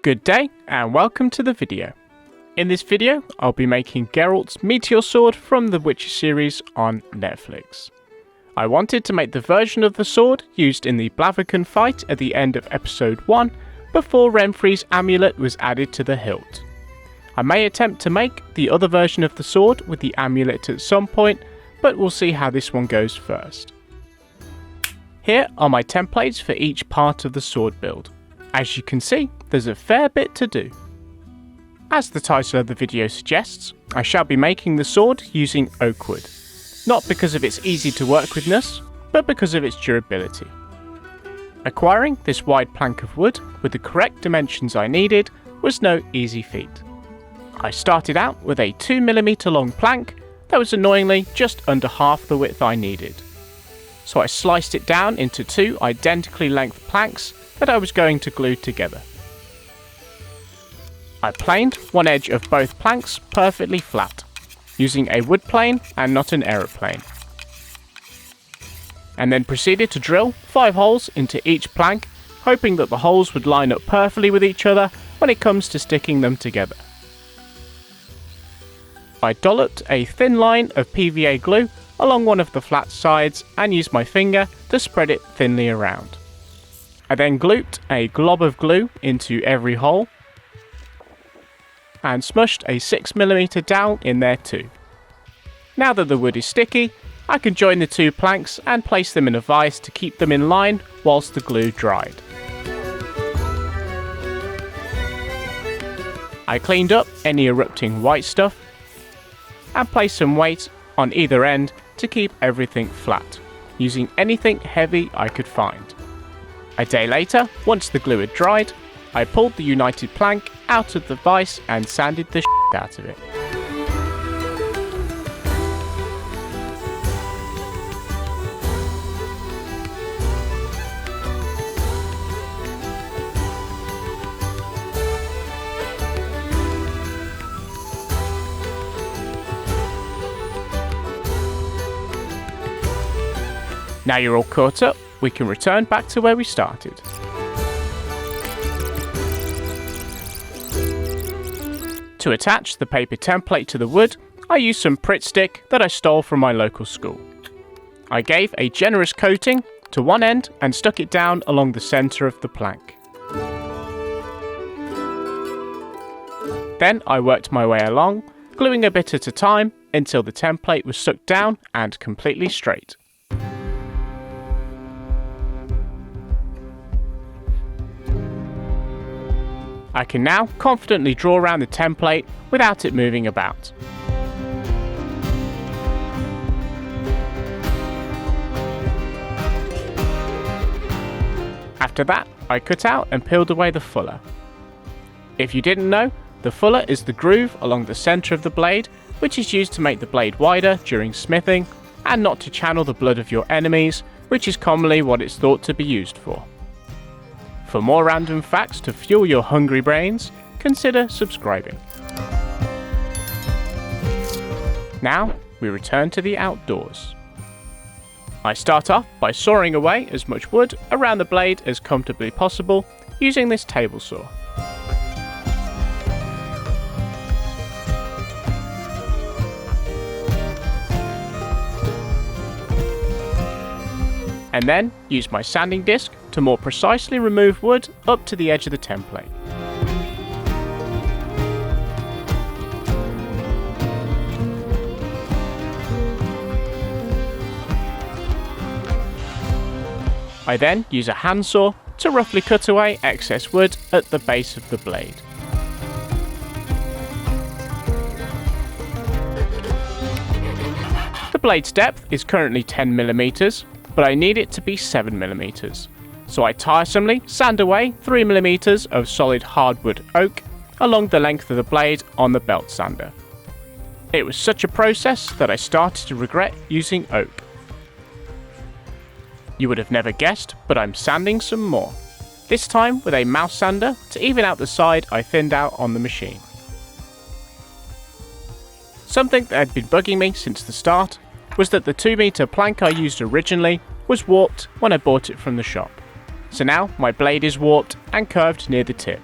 Good day and welcome to the video. In this video I'll be making Geralt's Meteor sword from the Witcher series on Netflix. I wanted to make the version of the sword used in the Blaviken fight at the end of episode 1 before Renfri's amulet was added to the hilt. I may attempt to make the other version of the sword with the amulet at some point, but we'll see how this one goes first. Here are my templates for each part of the sword build. As you can see, there's a fair bit to do. As the title of the video suggests, I shall be making the sword using oak wood. Not because of its easy to work withness, but because of its durability. Acquiring this wide plank of wood with the correct dimensions I needed was no easy feat. I started out with a 2mm long plank that was annoyingly just under half the width I needed. So I sliced it down into two identically length planks that I was going to glue together. I planed one edge of both planks perfectly flat, using a wood plane and not an aeroplane. And then proceeded to drill 5 holes into each plank, hoping that the holes would line up perfectly with each other when it comes to sticking them together. I dolloped a thin line of PVA glue along one of the flat sides and used my finger to spread it thinly around. I then glooped a glob of glue into every hole and smushed a 6mm dowel in there too. Now that the wood is sticky, I can join the two planks and place them in a vise to keep them in line whilst the glue dried. I cleaned up any erupting white stuff and placed some weight on either end to keep everything flat, using anything heavy I could find. A day later, once the glue had dried, I pulled the united plank out of the vise and sanded the shit out of it. Now you're all caught up, we can return back to where we started. To attach the paper template to the wood, I used some Pritt stick that I stole from my local school. I gave a generous coating to one end and stuck it down along the centre of the plank. Then I worked my way along, gluing a bit at a time until the template was stuck down and completely straight. I can now confidently draw around the template without it moving about. After that, I cut out and peeled away the fuller. If you didn't know, the fuller is the groove along the centre of the blade, which is used to make the blade wider during smithing and not to channel the blood of your enemies, which is commonly what it's thought to be used for. For more random facts to fuel your hungry brains, consider subscribing. Now, we return to the outdoors. I start off by sawing away as much wood around the blade as comfortably possible using this table saw. And then use my sanding disc to more precisely remove wood up to the edge of the template. I then use a handsaw to roughly cut away excess wood at the base of the blade. The blade's depth is currently 10mm, but I need it to be 7mm. So I tiresomely sand away 3mm of solid hardwood oak along the length of the blade on the belt sander. It was such a process that I started to regret using oak. You would have never guessed, but I'm sanding some more. This time with a mouse sander to even out the side I thinned out on the machine. Something that had been bugging me since the start was that the 2-meter plank I used originally was warped when I bought it from the shop. So now my blade is warped and curved near the tip.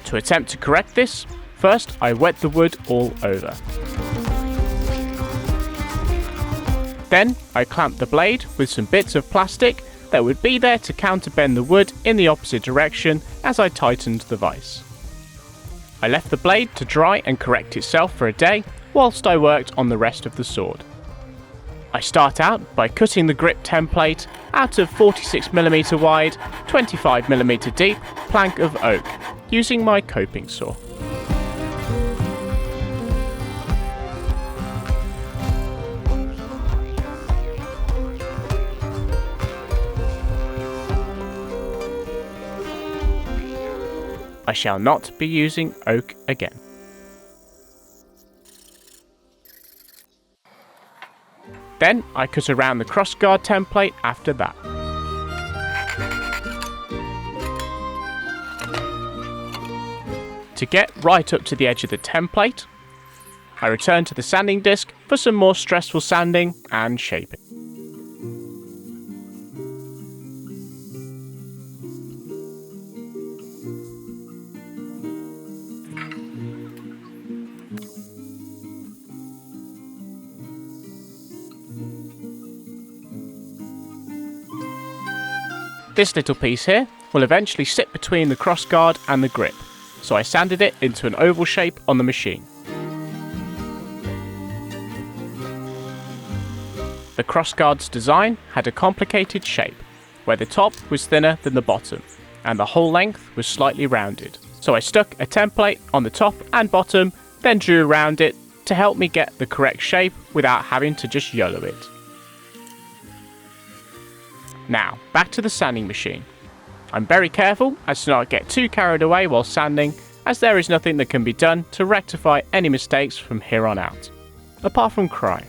To attempt to correct this, first I wet the wood all over. Then I clamped the blade with some bits of plastic that would be there to counterbend the wood in the opposite direction as I tightened the vise. I left the blade to dry and correct itself for a day whilst I worked on the rest of the sword. I start out by cutting the grip template out of 46mm wide, 25mm deep plank of oak using my coping saw. I shall not be using oak again. Then I cut around the crossguard template after that. To get right up to the edge of the template, I return to the sanding disc for some more stressful sanding and shaping. This little piece here will eventually sit between the crossguard and the grip, so I sanded it into an oval shape on the machine. The crossguard's design had a complicated shape, where the top was thinner than the bottom, and the whole length was slightly rounded. So I stuck a template on the top and bottom, then drew around it to help me get the correct shape without having to just YOLO it. Now, back to the sanding machine. I'm very careful as to not get too carried away while sanding, as there is nothing that can be done to rectify any mistakes from here on out, apart from cry.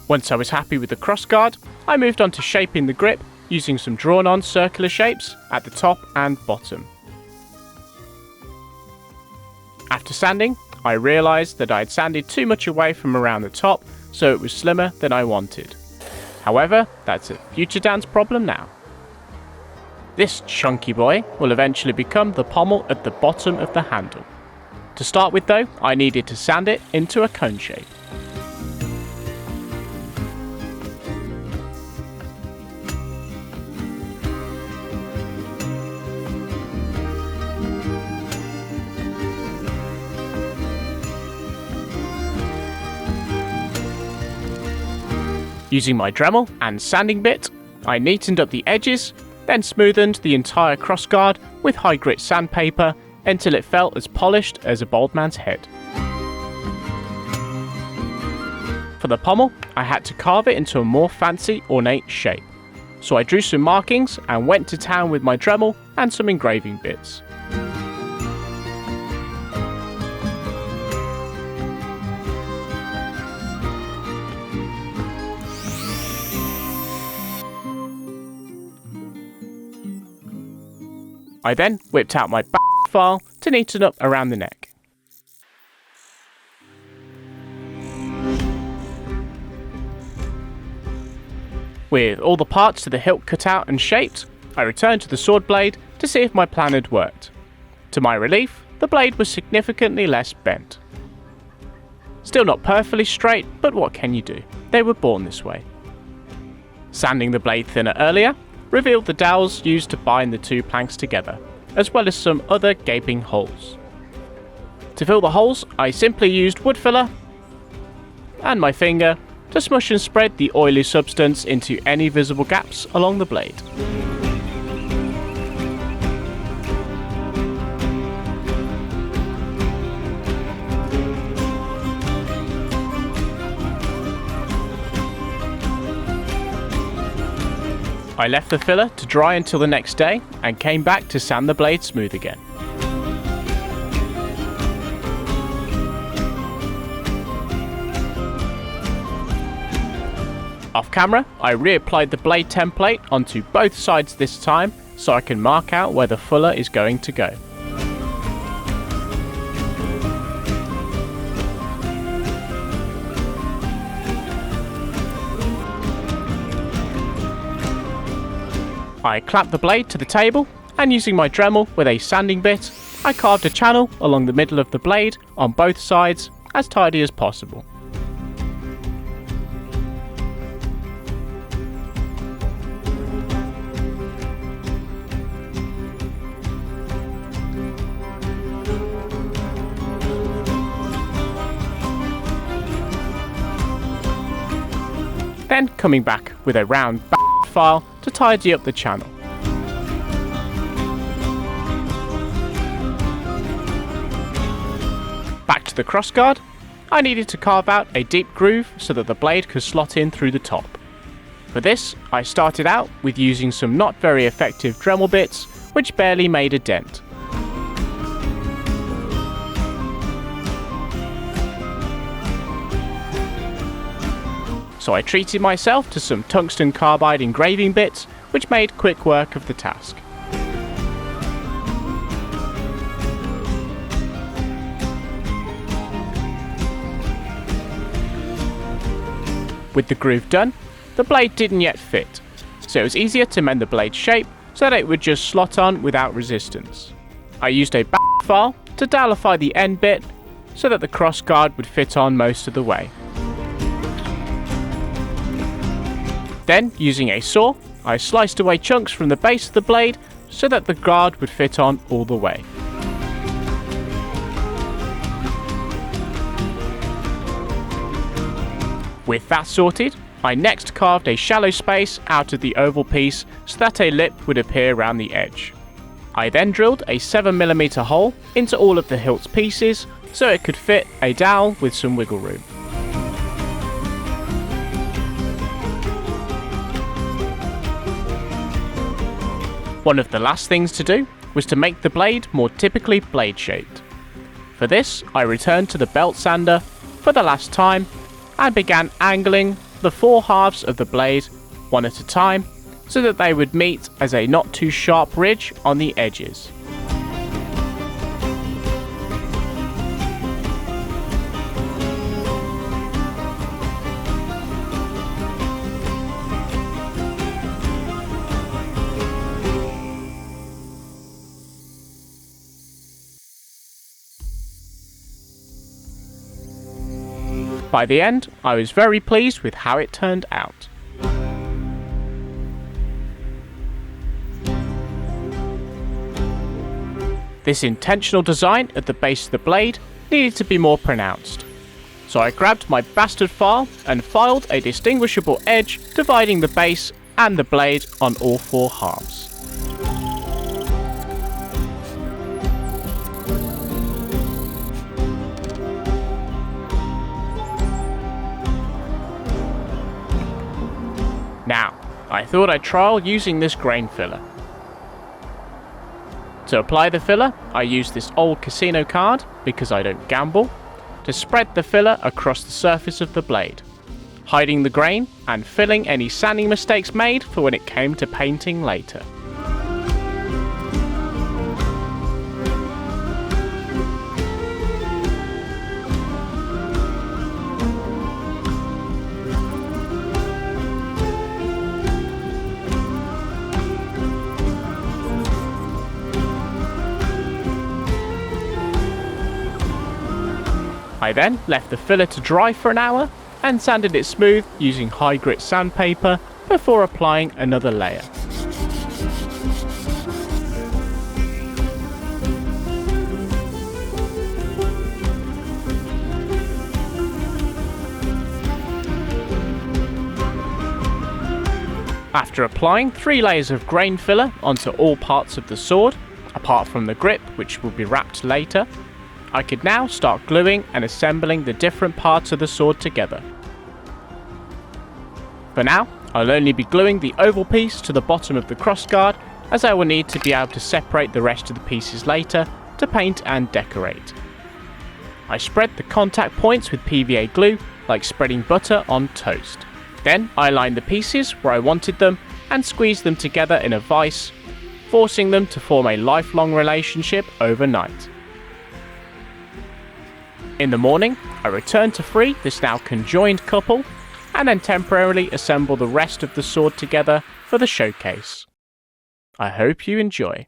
Once I was happy with the crossguard, I moved on to shaping the grip using some drawn-on circular shapes at the top and bottom. After sanding, I realised that I had sanded too much away from around the top, so it was slimmer than I wanted. However, that's a future Dan's problem now. This chunky boy will eventually become the pommel at the bottom of the handle. To start with though, I needed to sand it into a cone shape. Using my Dremel and sanding bit, I neatened up the edges, then smoothened the entire crossguard with high grit sandpaper until it felt as polished as a bald man's head. For the pommel, I had to carve it into a more fancy, ornate shape, so I drew some markings and went to town with my Dremel and some engraving bits. I then whipped out my file to neaten up around the neck. With all the parts to the hilt cut out and shaped, I returned to the sword blade to see if my plan had worked. To my relief, the blade was significantly less bent. Still not perfectly straight, but what can you do? They were born this way. Sanding the blade thinner earlier revealed the dowels used to bind the two planks together, as well as some other gaping holes. To fill the holes, I simply used wood filler and my finger to smush and spread the oily substance into any visible gaps along the blade. I left the filler to dry until the next day and came back to sand the blade smooth again. Off camera, I reapplied the blade template onto both sides this time so I can mark out where the filler is going to go. I clamped the blade to the table, and using my Dremel with a sanding bit, I carved a channel along the middle of the blade on both sides, as tidy as possible. Then coming back with a round file to tidy up the channel. Back to the crossguard, I needed to carve out a deep groove so that the blade could slot in through the top. For this, I started out with using some not very effective Dremel bits, which barely made a dent. So I treated myself to some tungsten carbide engraving bits, which made quick work of the task. With the groove done, the blade didn't yet fit, so it was easier to mend the blade shape so that it would just slot on without resistance. I used a file to dowelify the end bit so that the crossguard would fit on most of the way. Then, using a saw, I sliced away chunks from the base of the blade so that the guard would fit on all the way. With that sorted, I next carved a shallow space out of the oval piece so that a lip would appear around the edge. I then drilled a 7mm hole into all of the hilt's pieces so it could fit a dowel with some wiggle room. One of the last things to do was to make the blade more typically blade shaped. For this, I returned to the belt sander for the last time and began angling the 4 halves of the blade one at a time so that they would meet as a not too sharp ridge on the edges. By the end, I was very pleased with how it turned out. This intentional design at the base of the blade needed to be more pronounced. So I grabbed my bastard file and filed a distinguishable edge dividing the base and the blade on all 4 halves. Now, I thought I'd trial using this grain filler. To apply the filler, I used this old casino card, because I don't gamble, to spread the filler across the surface of the blade, hiding the grain and filling any sanding mistakes made for when it came to painting later. I then left the filler to dry for an hour and sanded it smooth using high grit sandpaper before applying another layer. After applying 3 layers of grain filler onto all parts of the sword, apart from the grip which will be wrapped later, I could now start gluing and assembling the different parts of the sword together. For now, I'll only be gluing the oval piece to the bottom of the crossguard, as I will need to be able to separate the rest of the pieces later to paint and decorate. I spread the contact points with PVA glue like spreading butter on toast. Then I aligned the pieces where I wanted them and squeezed them together in a vise, forcing them to form a lifelong relationship overnight. In the morning, I returned to free this now conjoined couple and then temporarily assemble the rest of the sword together for the showcase. I hope you enjoy.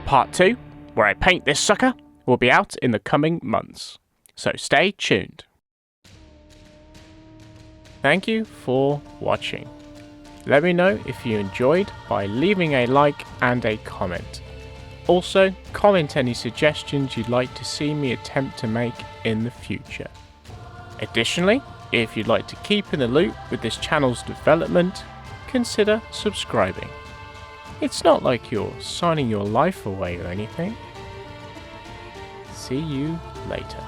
Part 2, where I paint this sucker, will be out in the coming months, so stay tuned. Thank you for watching. Let me know if you enjoyed by leaving a like and a comment. Also, comment any suggestions you'd like to see me attempt to make in the future. Additionally, if you'd like to keep in the loop with this channel's development, consider subscribing. It's not like you're signing your life away or anything. See you later.